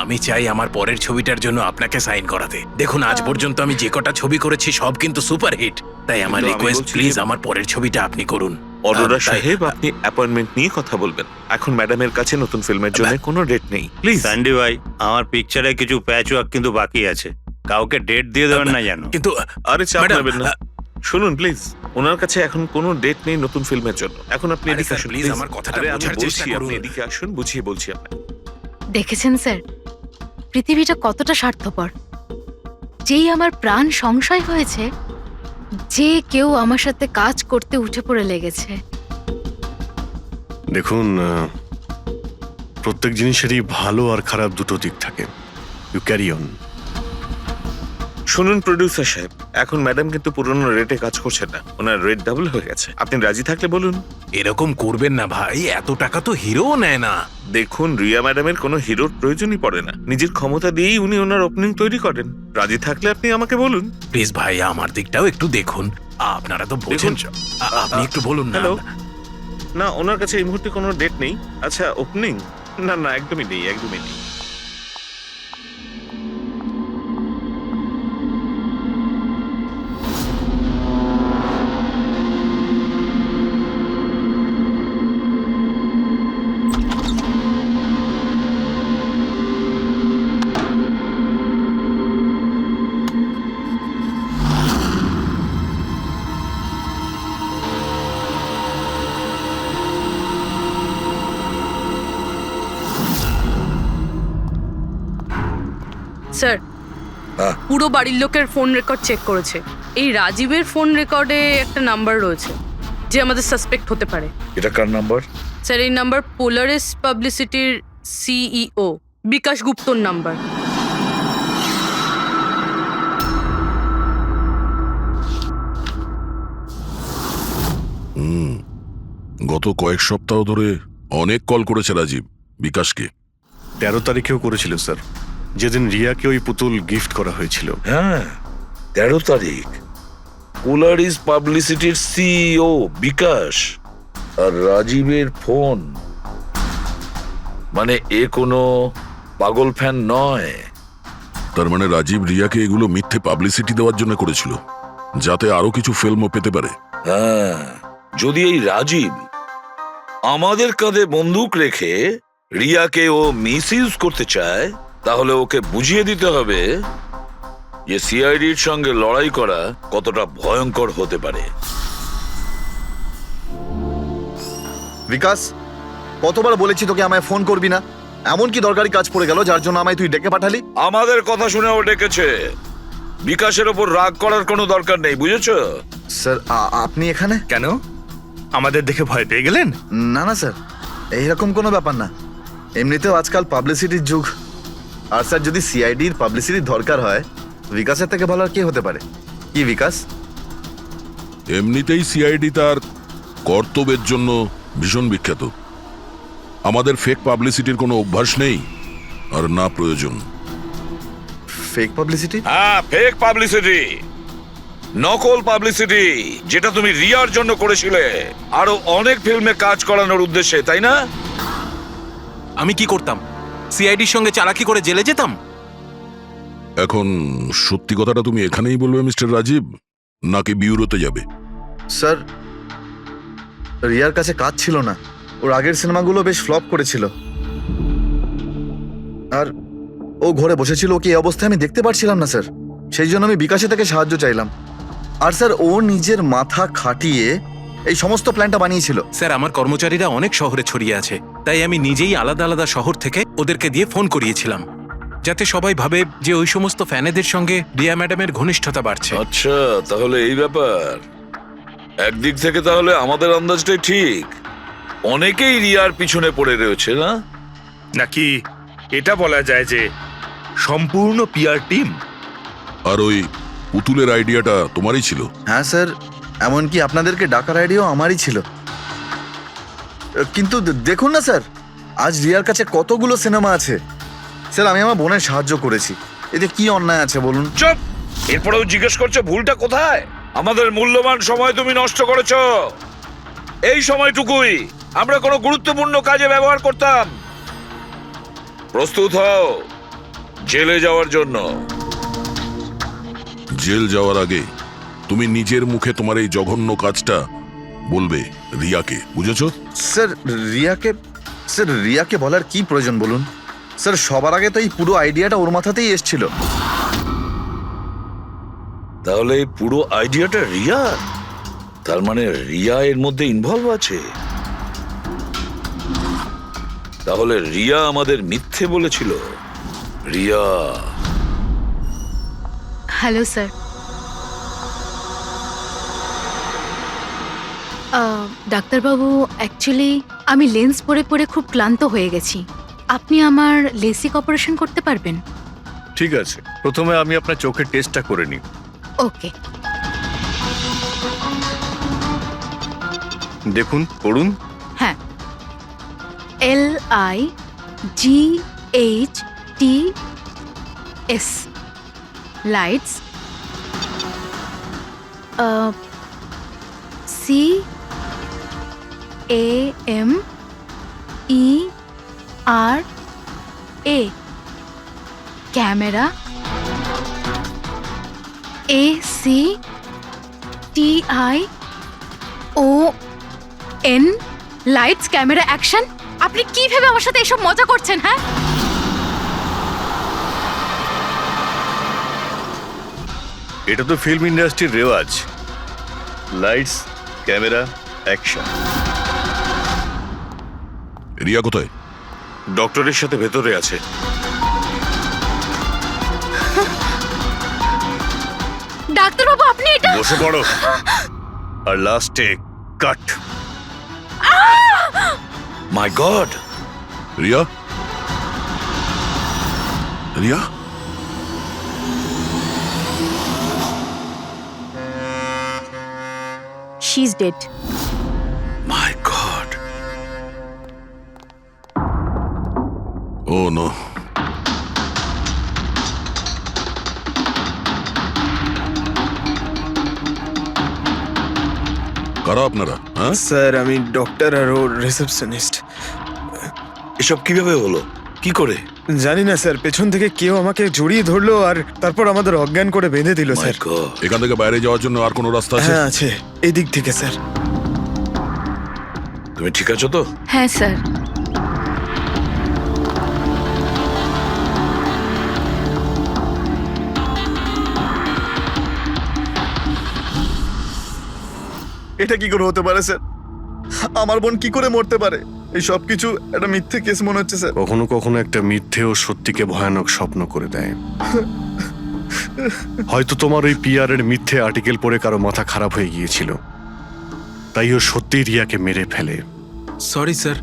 আমি চাই আমার পরের ছবিটার জন্য আপনাকে সাইন করাতে। দেখুন আজ পর্যন্ত আমি যে কটা ছবি করেছি সব কিন্তু সুপারহিট। তাই আমার কিন্তু আমি রিকোয়েস্ট, বলছি প্লিজ যে- আমার পরের ছবিটা আপনি করুন। অরোরা তাই- সাহেব, আপনি অ্যাপয়েন্টমেন্ট নিয়ে কথা বলবেন। এখন ম্যাডামের কাছে নতুন ফিল্মের জন্য কোনো ডেট নেই, প্লিজ। স্যান্ডি ভাই, আমার পিকচারে কিছু প্যাচ ওয়ার্ক কিন্তু বাকি আছে। কাউকে ডেট দিয়ে দেবেন না জানো। কিন্তু আরে চাপ ম্যাডাম, নেবেন না। শুনুন প্লিজ, ওনার কাছে এখন কোনো ডেট নেই নতুন ফিল্মের জন্য। এখন আপনি আরে এদিকে স্যার, আসুন প্লিজ আমার কথাটা আরে আমি বোঝার চেষ্টা বলছি, করুন। আপনি এদিকে আসুন, বুঝিয়ে বলছি আপনাকে। দেখেছেন স্যার, পৃথিবীটা কতটা স্বার্থপর। যেই আমার প্রাণ সংশয় হয়েছে, যে কেউ আমার সাথে কাজ করতে উঠে পড়ে লেগেছে। দেখুন, প্রত্যেক জিনিসেরই ভালো আর খারাপ দুটো দিক থাকে। You carry on. শুনুন প্রডিউসার সাহেব, এখন ম্যাডাম কিন্তু পুরনো রেটে কাজ করছেন না, ওনার রেট ডাবল হয়ে গেছে। আপনি রাজি থাকলে বলুন। এরকম করবেন না ভাই, এত টাকা তো হিরোও নেয় না। দেখুন, রিয়া ম্যাডামের কোনো হিরোর প্রয়োজনই পড়ে না, নিজের ক্ষমতা দিয়েই উনি ওনার ওপেনিং তৈরি করেন। রাজি থাকলে আপনি আমাকে বলুন। প্লিজ ভাই আমার দিকটাও একটু দেখুন। আপনারা তো বোঝেন। দেখুন, আপনি একটু বলুন না। হ্যালো, না ওনার কাছে এই মুহূর্তে কোনো ডেট নেই। আচ্ছা ওপেনিং, না না একদমই নেই, একদমই নেই। স্যার, হ্যাঁ। পুরো বাড়ির লোকের ফোন রেকর্ড চেক করেছে। এই রাজীবের ফোন রেকর্ডে একটা নাম্বার রয়েছে যে আমাদের সাসপেক্ট হতে পারে। এটা কার নাম্বার? স্যার এই নাম্বার পোলারিস পাবলিসিটির সিইও বিকাশ গুপ্তর নাম্বার। গত কয়েক সপ্তাহ ধরে অনেক কল করেছে রাজীব বিকাশকে। 13 তারিখেও করেছিল স্যার, যেদিন রিয়াকে ওই পুতুল গিফট করা হয়েছিল। হ্যাঁ 13 তারিখ। পোলারিস পাবলিসিটির সিইও বিকাশ আর রাজীবের ফোন, মানে এ কোনো পাগল ফ্যান নয়। তার মানে রাজীব রিয়াকে এগুলো মিথ্যে পাবলিসিটি দেওয়ার জন্য করেছিল, যাতে আরো কিছু ফিল্মও পেতে পারে। হ্যাঁ, যদি এই রাজীব আমাদের কাঁধে বন্দুক রেখে রিয়াকে ও মিসইউজ করতে চায়, তাহলে ওকে বুঝিয়ে দিতে হবে যে সিআইডির সঙ্গে লড়াই করা কতটা ভয়ঙ্কর হতে পারে। বিকাশ, কতবার বলেছি তোকে আমায় ফোন করবি না? এমন কি দরকারি কাজ পড়ে গেল যার জন্য আমায় তুই ডেকে পাঠালি? আমাদের কথা শুনে ও ডেকেছে। বিকাশের ওপর রাগ করার কোনো দরকার নেই, বুঝেছো? স্যার, আপনি এখানে কেন, আমাদের দেখে ভয় পেয়ে গেলেন? না না স্যার, এইরকম কোনো ব্যাপার না। এমনিতেও আজকাল পাবলিসিটির যুগ। আর স্যার, যদি সিআইডির পাবলিসিটির দরকার হয়, বিকাশের থেকে ভালো আর কে হতে পারে? কি বিকাশ? এমনিতেই সিআইডি তার কর্তব্যের জন্য ভীষণ বিখ্যাত। আমাদের ফেক পাবলিসিটির কোনো অভ্যাস নেই, আর না প্রয়োজন। Fake publicity? হ্যাঁ, ফেক পাবলিসিটি, নকল পাবলিসিটি, যেটা তুমি রিয়ার জন্য করেছিলে আরো অনেক ফিল্মে কাজ করানোর উদ্দেশ্যে, তাই না? আমি কি করতাম? সিআইডির সঙ্গে চালাকি করে জেলে যেতাম? এখন সত্যি কথাটা তুমি এখানেই বলবে মিস্টার রাজীব, নাকি বিউরোতে যাবে? স্যার, রিয়ার কাছে কাজ ছিল না। ওর আগের সিনেমাগুলো বেশ ফ্লপ করেছিল, আর ও ঘরে বসেছিল। ওকে এই অবস্থায় আমি দেখতে পারছিলাম না স্যার, সেই জন্য আমি বিকাশে থেকে সাহায্য চাইলাম। আর স্যার, ও নিজের মাথা খাটিয়ে এই সমস্ত প্ল্যানটা বানিয়েছিল। স্যার, আমার কর্মচারীরা অনেক শহরে ছড়িয়ে আছে, তাই আমি নিজেই আলাদা আলাদা শহর থেকে ওদেরকে দিয়ে ফোন করিয়েছিলাম, যাতে সবাই ভাবে যে ওই সমস্ত ফ্যানেদের সঙ্গে রিয়া ম্যাডামের ঘনিষ্ঠতা বাড়ছে। আচ্ছা, তাহলে এই ব্যাপার। একদিক থেকে তাহলে আমাদের আন্দাজটাই ঠিক, অনেকেই রিয়ার পিছনে পড়ে রয়েছে, না? নাকি এটা বলা যায় যে সম্পূর্ণ পিআর টিম? আর ওই পুতুলের আইডিয়াটা তোমারই ছিল? হ্যাঁ স্যার, এমনকি আপনাদেরকে ডাকার আইডিয়াও আমারই ছিল। কিন্তু দেখুন না স্যার, আজ রিয়ার কাছে কতগুলো সিনেমা আছে। স্যার, আমি আমার বোনের সাহায্য করেছি, এতে কি অন্যায় আছে বলুন? চুপ! এরপরেও জিজ্ঞেস করছো ভুলটা কোথায়? আমাদের মূল্যবান সময় তুমি নষ্ট করেছো। এই সময়টুকুই আমরা কোনো গুরুত্বপূর্ণ কাজে ব্যবহার করতাম। প্রস্তুত হও জেলে যাওয়ার জন্য। জেল যাওয়ার আগে তুমি নিজের মুখে তোমার এই জঘন্য কাজটা বলবে রিয়াকে, বুঝেছো? স্যার, রিয়াকে বলার কি প্রয়োজন বলুন? স্যার, সবার আগে তো এই পুরো আইডিয়াটা ওর মাথাতেই এসেছিল। তাহলে এই পুরো আইডিয়াটা রিয়ার? তার মানে রিয়া এর মধ্যে ইনভলভ আছে। তাহলে রিয়া আমাদের মিথ্যে বলেছিল। রিয়া। Hello sir. ডাক্তারবাবু, অ্যাকচুয়ালি আমি লেন্স পরে পরে খুব ক্লান্ত হয়ে গেছি। আপনি আমার লেসিক অপারেশন করতে পারবেন? ঠিক আছে, প্রথমে আমি আপনার চোখের টেস্টটা করে নিই। ওকে। দেখুন, পড়ুন। হ্যাঁ, LIGHTS, lights. CAMERA, camera. ACTION, lights, camera, action. আপনি কি ভেবে আমার সাথে এসব মজা করছেন? হ্যাঁ, এটা তো ফিল্ম ইন্ডাস্ট্রির রেওয়াজ। Lights, camera, action. রিয়া কোথায়? ডক্টরের সাথে ভেতরে আছে। ডাক্তারবাবু, আপনি এটা বসে পড়ো। আর লাস্টে cut. My god! Riya? Riya? She is dead. My god! Oh no. কারা আপনারা? হ্যাঁ স্যার, আমি ডক্টর আর ওর রিসেপশনিস্ট। এসব কিভাবে হলো? কি করে? জানি না স্যার, পেছন থেকে কেউ আমাকে জড়িয়ে ধরলো আর তারপর আমাদের অজ্ঞান করে বেঁধে দিল My স্যার। God! এখান থেকে বাইরে যাওয়ার জন্য আর কোনো রাস্তা আছে? হ্যাঁ আছে, এই দিক থেকে স্যার। তুমি ঠিক আছো তো? হ্যাঁ স্যার। এটা কি করে হতে পারে স্যার? আমার বোন কি করে মরতে পারে? এই সব কিছু একটা মিথ্যে কেস মনে হচ্ছে স্যার। কখনো কখনো একটা মিথ্যেও সত্যিকে ভয়ানক স্বপ্ন করে দেয়। হয়তো তোমার ওই পিআর এর মিথ্যে আর্টিকেল পড়ে কারো মাথা খারাপ হয়ে গিয়েছিল, তাই ও সত্যি রিয়াকে মেরে ফেলে। সরি স্যার,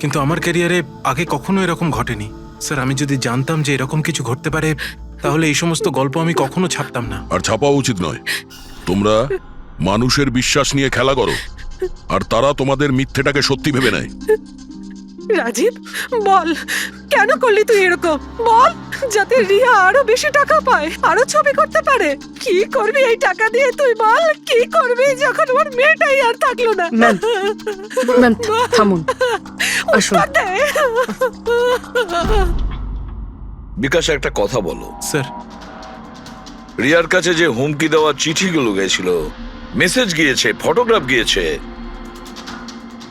কিন্তু আমার ক্যারিয়ারে আগে কখনো এরকম ঘটেনি স্যার। আমি যদি জানতাম যে এরকম কিছু ঘটতে পারে তাহলে এই সমস্ত গল্প আমি কখনো ছাপতাম না। আর ছাপাও উচিত নয়। তোমরা মানুষের বিশ্বাস নিয়ে খেলা করো আর তারা তোমাদের মিথ্যেটাকে সত্যি ভেবে নেয়। রাজীব বল, কেন করলি তুই এরকম? বল, যাতে রিয়া আরো বেশি টাকা পায়, আরো ছবি করতে পারে। কি করবি এই টাকা দিয়ে তুই বল? কি করবি যখন ওর মেয়েটাই আর থাকলো না? ম্যাম থামুন, আসুন। উত্তর দে। বিকাশ, একটা কথা বলো। স্যার, রিয়ার কাছে যে হুমকি দেওয়া চিঠিগুলো গেছিল, মেসেজ গিয়েছে, ফটোগ্রাফ গিয়েছে,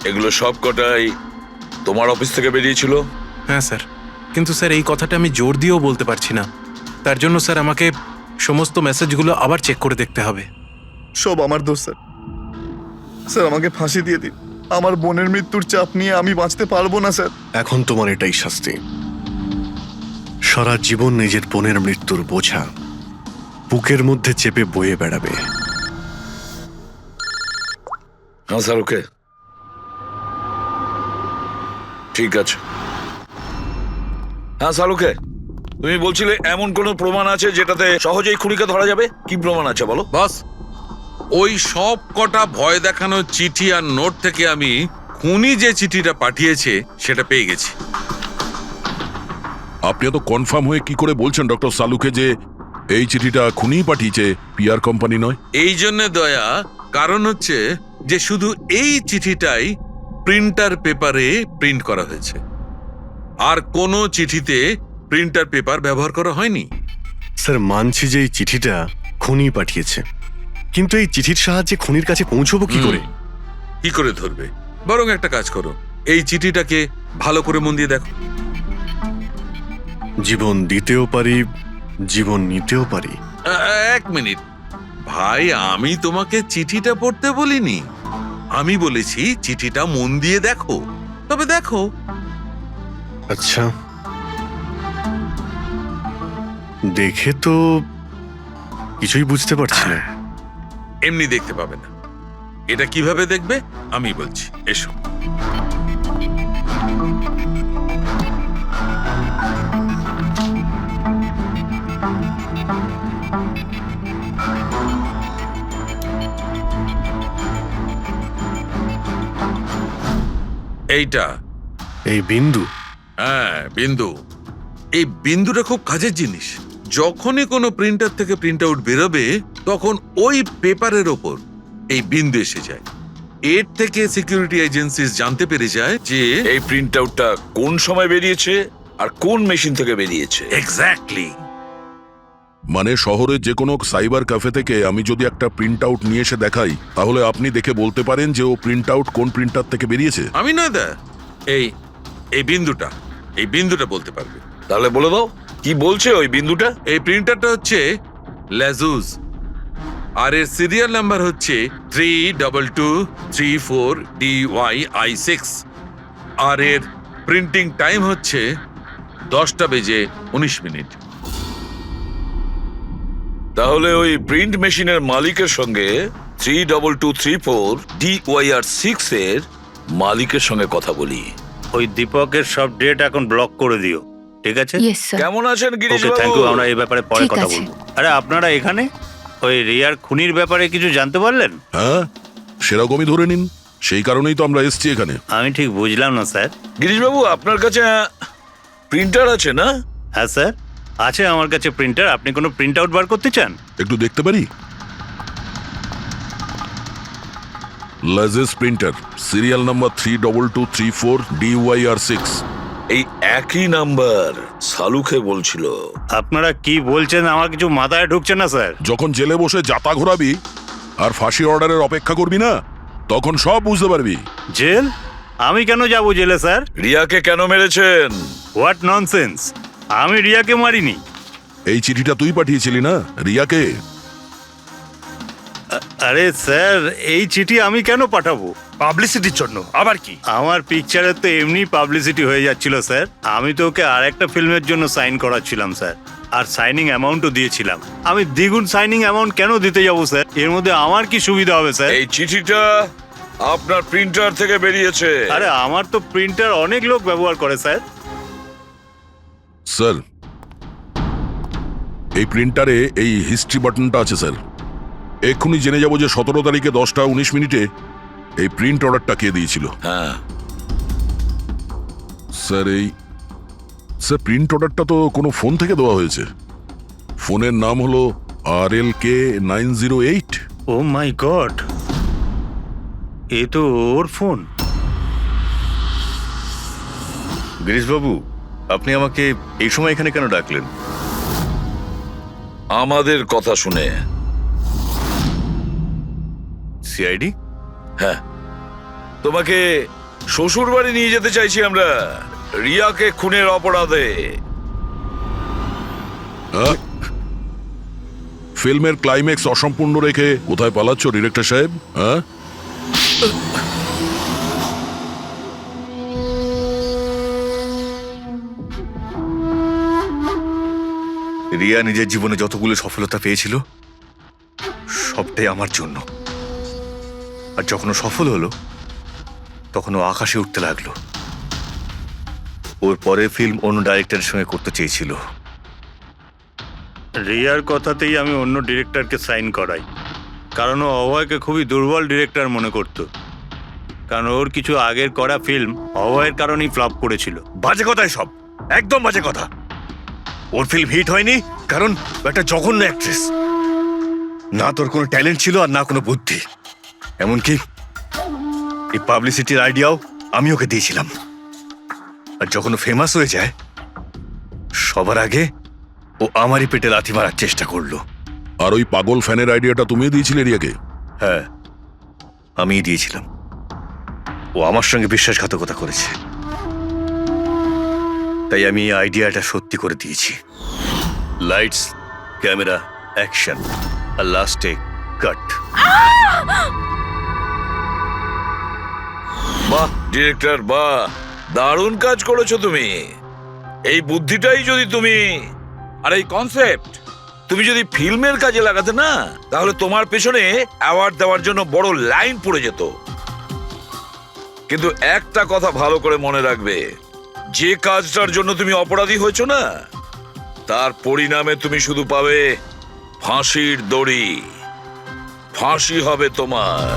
এগুলো সব কটাই তোমার অফিস থেকে বেরিয়েছিল? হ্যাঁ স্যার, কিন্তু স্যার এই কথাটা আমি জোর দিয়েও বলতে পারছি না। তার জন্য স্যার আমাকে সমস্ত মেসেজগুলো আবার চেক করে দেখতে হবে। সব আমার দোষ স্যার। স্যার আমাকে ফাঁসি দিয়ে দিন। আমার বোনের মৃত্যুর চাপ নিয়ে আমি বাঁচতে পারবো না স্যার। এখন তোমার এটাই শাস্তি। সারা জীবন নিজের বোনের মৃত্যুর বোঝা বুকের মধ্যে চেপে বয়ে বেড়াবে। হ্যাঁ স্যার, ওকে, ঠিক আছে। হ্যাঁ স্যার, ওকে। তুমি বলছিলে এমন কোনো প্রমাণ আছে যেটাতে সহজেই খুনিকে ধরা যাবে? কি প্রমাণ আছে বলো? বস, ওই সব কটা ভয় দেখানো চিঠি আর নোট থেকে আমি খুনি যে চিঠিটা পাঠিয়েছে সেটা পেয়ে গেছি। আপনি এত কনফার্ম হয়ে কি করে বলছেন ডক্টর সালুকে যে এই চিঠিটা খুনি পাঠিয়েছে, পিআর কোম্পানি নয়? এই জন্য দয়া, কারণ হচ্ছে যে শুধু এই চিঠিটাই প্রিন্টার পেপারে প্রিন্ট করা হয়েছে, আর কোনো চিঠিতে প্রিন্টার পেপার ব্যবহার করা হয়নি। স্যার মানছি যে এই চিঠিটা খুনি পাঠিয়েছে, কিন্তু এই চিঠির সাহায্যে খুনির কাছে পৌঁছবো কি করে? কি করে ধরবে? বরং একটা কাজ করো, এই চিঠিটাকে ভালো করে মন দিয়ে দেখো। জীবন দিতেও পারি, জীবন নিতেও পারি। এক মিনিট ভাই, আমি তোমাকে চিঠিটা পড়তে বলিনি, আমি বলেছি চিঠিটা মন দিয়ে দেখো। তবে দেখো। আচ্ছা, দেখে তো কিছুই বুঝতে পারছি না। এমনি দেখতে পাবে না, এটা কিভাবে দেখবে আমি বলছি, এসো। এইটা এই বিন্দু? হ্যাঁ, বিন্দু। এই বিন্দুটা খুব কাজের জিনিস। যখনই কোনো প্রিন্টার থেকে প্রিন্ট আউট বেরোবে তখন ওই পেপারের ওপর এই বিন্দু এসে যায়। এর থেকে সিকিউরিটি এজেন্সিস জানতে পেরে যায় যে এই প্রিন্ট আউটটা কোন সময় বেরিয়েছে আর কোন মেশিন থেকে বেরিয়েছে। এক্স্যাক্টলি। মানে শহরের যে কোনো সাইবার ক্যাফে থেকে আমি যদি একটা প্রিন্ট আউট নিয়ে এসে দেখাই, তাহলে আপনি দেখে বলতে পারেন যে ও প্রিন্ট আউট কোন প্রিন্টার থেকে বেরিয়েছে? আমি নয় দা, এই এই বিন্দুটা বলতে পারবে। তাহলে বলে দাও, কি বলছে ওই বিন্দুটা? এই প্রিন্টারটা হচ্ছে লেজুস, আর এর সিরিয়াল নাম্বার হচ্ছে 32234DYI6, আর এর প্রিন্টিং টাইম হচ্ছে 10:19। তাহলে ওই প্রিন্ট মেশিনের মালিকের সঙ্গে 32234DYR6 এর মালিকের সঙ্গে কথা বলি। ওই দীপকের সব ডেট এখন ব্লক করে দিও, ঠিক আছে? Yes sir. কেমন আছেন গিরিশ ওকে, থ্যাংক ইউ। আমরা এই ব্যাপারে পরে ঠিক কথা আছে। বলবো। আরে আপনারা এখানে ওই রিয়ার খুনির ব্যাপারে কিছু জানতে পারলেন? হ্যাঁ, সেরকমই ধরে নিন। সেই কারণেই তো আমরা এসেছি এখানে। আমি ঠিক বুঝলাম না স্যার। গিরিশ বাবু, আপনার কাছে প্রিন্টার আছে না? হ্যাঁ স্যার, আছে আমার কাছে প্রিন্টার। আপনি কোনো প্রিন্ট আউট বার করতে চান? একটু দেখতে পারি? লেজেস প্রিন্টার, সিরিয়াল নাম্বার 32234DYR6। এই একই নাম্বার সালুকে বলছিল। আপনারা কি বলছেন আমার কিছু মাথায় ঢুকছে না স্যার। যখন জেলে বসে জাতা ঘোরাবি আর ফাঁসি অর্ডারের অপেক্ষা করবি না, তখন সব বুঝতে পারবি। জেল? আমি কেন যাব জেলে স্যার? রিয়াকে কেন মেরেছেন? What nonsense! আমি রিয়াকে মারিনি। এই চিঠিটা তুই পাঠিয়েছিলি না রিয়াকে? আরে স্যার, এই চিঠি আমি কেন পাঠাবো? পাবলিসিটির জন্য আবার কি? আমার পিকচারে তো এমনি পাবলিসিটি হয়ে যাচ্ছিল স্যার। আমি তো ওকে আর একটা ফিল্মের জন্য সাইন করাচ্ছিলাম স্যার, আর সাইনিং অ্যামাউন্টও দিয়েছিলাম। আমি দ্বিগুণ সাইনিং অ্যামাউন্ট কেন দিতে যাবো স্যার? এর মধ্যে আমার কি সুবিধা হবে স্যার? এই চিঠিটা আপনার প্রিন্টার থেকে বেরিয়েছে। আরে আমার তো প্রিন্টার অনেক লোক ব্যবহার করে স্যার। স্যার, এই প্রিন্টারে এই হিস্ট্রি বাটনটা আছে স্যার। এক্ষুনি জেনে যাব যে 17 তারিখে 10:19 এই প্রিন্ট অর্ডারটা কে দিয়েছিল। হ্যাঁ স্যার, স্যার প্রিন্ট অর্ডারটা তো কোনো ফোন থেকে দেওয়া হয়েছে। ফোনের নাম হলো RLK 908। ও মাই গড, এ তো ওর ফোন। গিরিশবাবু, আপনি আমাকে এই সময় এখানে কেন ডাকলেন? আমাদের কথা শুনে। সিআইডি? হ্যাঁ, তোমাকে শ্বশুর বাড়ি নিয়ে যেতে চাইছি আমরা, রিয়াকে খুনের অপরাধে। ফিল্মের ক্লাইম্যাক্স অসম্পূর্ণ রেখে কোথায় পালাচ্ছ ডিরেক্টর সাহেব? হ্যাঁ, রিয়া নিজের জীবনে যতগুলো সফলতা পেয়েছিল সবটাই আমার জন্য। আর যখন ও সফল হলো তখন ও আকাশে উঠতে লাগলো। ওর পরের ফিল্ম অন্য ডাইরেক্টরের সঙ্গে করতে চেয়েছিল। রিয়ার কথাতেই আমি অন্য ডিরেক্টরকে সাইন করাই, কারণ ও অভয়কে খুবই দুর্বল ডিরেক্টর মনে করত। কারণ ওর কিছু আগের করা ফিল্ম অভয়ের কারণেই ফ্লপ করেছিল। বাজে কথা সব, একদম বাজে কথা। ওর ফিল্ম হিট হয়নি কারণ ও একটা জঘন্য অ্যাক্ট্রেস। না তোর কোনো ট্যালেন্ট ছিল আর না কোনো বুদ্ধি। এমনকি এই পাবলিসিটির আইডিয়াও আমি ওকে দিয়েছিলাম। আর যখন ও ফেমাস হয়ে যায় সবার আগে ও আমারই পেটে লাথি মারার চেষ্টা করলো। আর ওই পাগল ফ্যানের আইডিয়াটা তুমি দিয়েছিলে রিয়াকে? হ্যাঁ, আমিই দিয়েছিলাম। ও আমার সঙ্গে বিশ্বাসঘাতকতা করেছে, তাই আমি এই আইডিয়াটা সত্যি করে দিয়েছি। লাইটস, ক্যামেরা, অ্যাকশন, আর লাস্টে কাট। বাহ ডিরেক্টর, বাহ, দারুণ কাজ করেছো তুমি। এই বুদ্ধিটাই যদি তুমি আর এই কনসেপ্ট তুমি যদি ফিল্মের কাজে লাগাতে না, তাহলে তোমার পেছনে অ্যাওয়ার্ড দেওয়ার জন্য বড় লাইন পড়ে যেত। কিন্তু একটা কথা ভালো করে মনে রাখবে, যে কাজটার জন্য তুমি অপরাধী হয়েছো না, তার পরিণামে তুমি শুধু পাবে ফাঁসির দড়ি। ফাঁসি হবে তোমার।